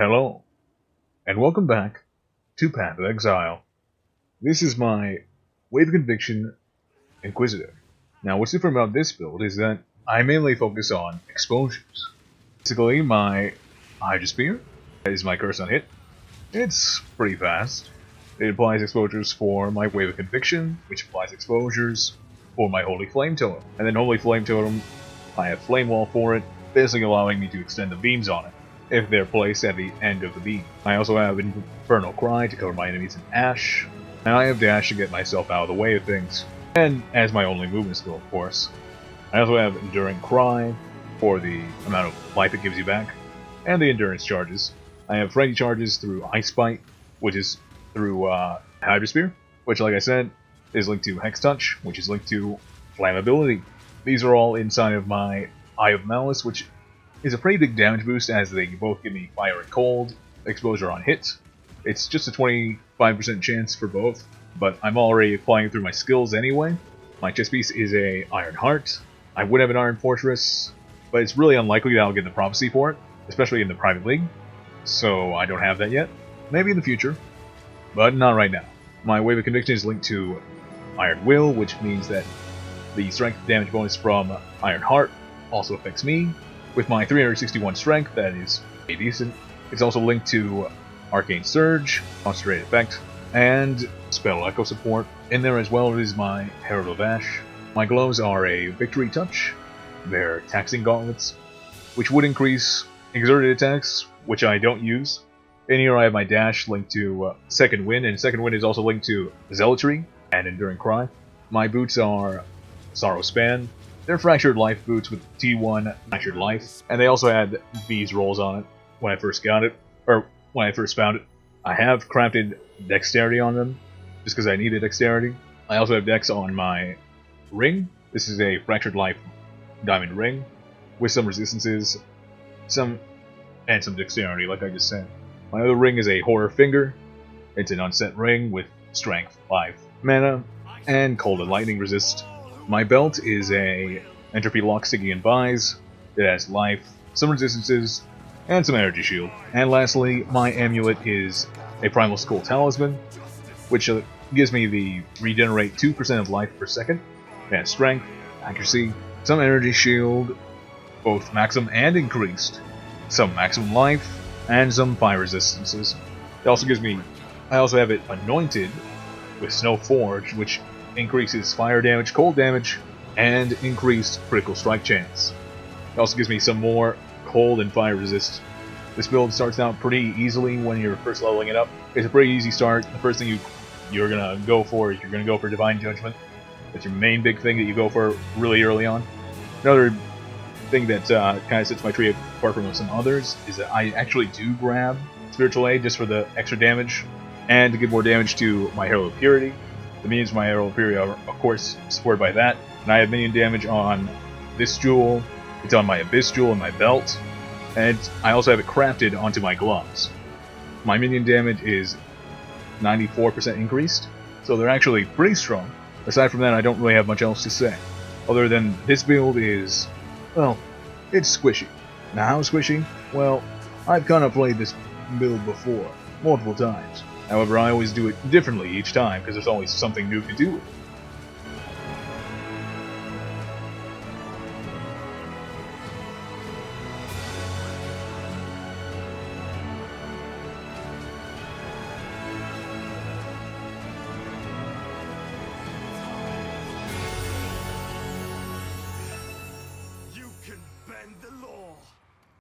Hello, and welcome back to Path of Exile. This is my Wave of Conviction Inquisitor. Now, what's different about this build is that I mainly focus on exposures. Basically, my hydrosphere is my curse on hit. It's pretty fast. It applies exposures for my Wave of Conviction, which applies exposures for my Holy Flame Totem. And then Holy Flame Totem, I have Flame Wall for it, basically allowing me to extend the beams on it if they're placed at the end of the beam. I also have Infernal Cry to cover my enemies in ash, and I have Dash to get myself out of the way of things, and as my only movement skill, of course. I also have Enduring Cry for the amount of life it gives you back, and the endurance charges. I have Frenzy charges through Ice Bite, which is through Hydrosphere, which, like I said, is linked to Hex Touch, which is linked to Flammability. These are all inside of my Eye of Malice, which is a pretty big damage boost as they both give me Fire and Cold, exposure on hit. It's just a 25% chance for both, but I'm already applying it through my skills anyway. My chest piece is a Iron Heart. I would have an Iron Fortress, but it's really unlikely that I'll get the Prophecy for it, especially in the Private League, so I don't have that yet. Maybe in the future, but not right now. My Wave of Conviction is linked to Iron Will, which means that the strength damage bonus from Iron Heart also affects me. With my 361 strength, that is pretty decent. It's also linked to Arcane Surge, Concentrated Effect, and Spell Echo support. In there as well is my Herald of Ash. My gloves are a Victory Touch. They're Taxing Gauntlets, which would increase exerted attacks, which I don't use. In here I have my Dash linked to Second Wind, and Second Wind is also linked to Zealotry and Enduring Cry. My boots are Sorrow Span. They're Fractured Life boots with T1 Fractured Life, and they also had these rolls on it when I first got it, or when I first found it. I have crafted Dexterity on them, just because I needed Dexterity. I also have Dex on my ring. This is a Fractured Life diamond ring, with some resistances, some Dexterity, like I just said. My other ring is a Horror Finger. It's an unset ring with Strength, Life, Mana, and Cold and Lightning resist. My belt is a Entropy Lock Stygian Vise. It has life, some resistances, and some energy shield. And lastly, my amulet is a Primal Skull Talisman, which gives me the regenerate 2% of life per second. It has strength, accuracy, some energy shield, both maximum and increased, some maximum life, and some fire resistances. It also gives me, I also have it anointed with Snow Forge, which increases fire damage, cold damage, and increased critical strike chance. It also gives me some more cold and fire resist. This build starts out pretty easily when you're first leveling it up. It's a pretty easy start. The first thing you're gonna go for is you're gonna go for Divine Judgment. That's your main big thing that you go for really early on. Another thing that kind of sets my tree apart from some others is that I actually do grab Spiritual Aid just for the extra damage and to give more damage to my Herald of Purity. The minions of my Herald of Purity are, of course, supported by that. And I have minion damage on this jewel, it's on my Abyss jewel and my belt, and I also have it crafted onto my gloves. My minion damage is 94% increased, so they're actually pretty strong. Aside from that, I don't really have much else to say. Other than this build is, well, it's squishy. Now how squishy? Well, I've kind of played this build before, multiple times. However, I always do it differently each time, because there's always something new to do with it. You can bend the law.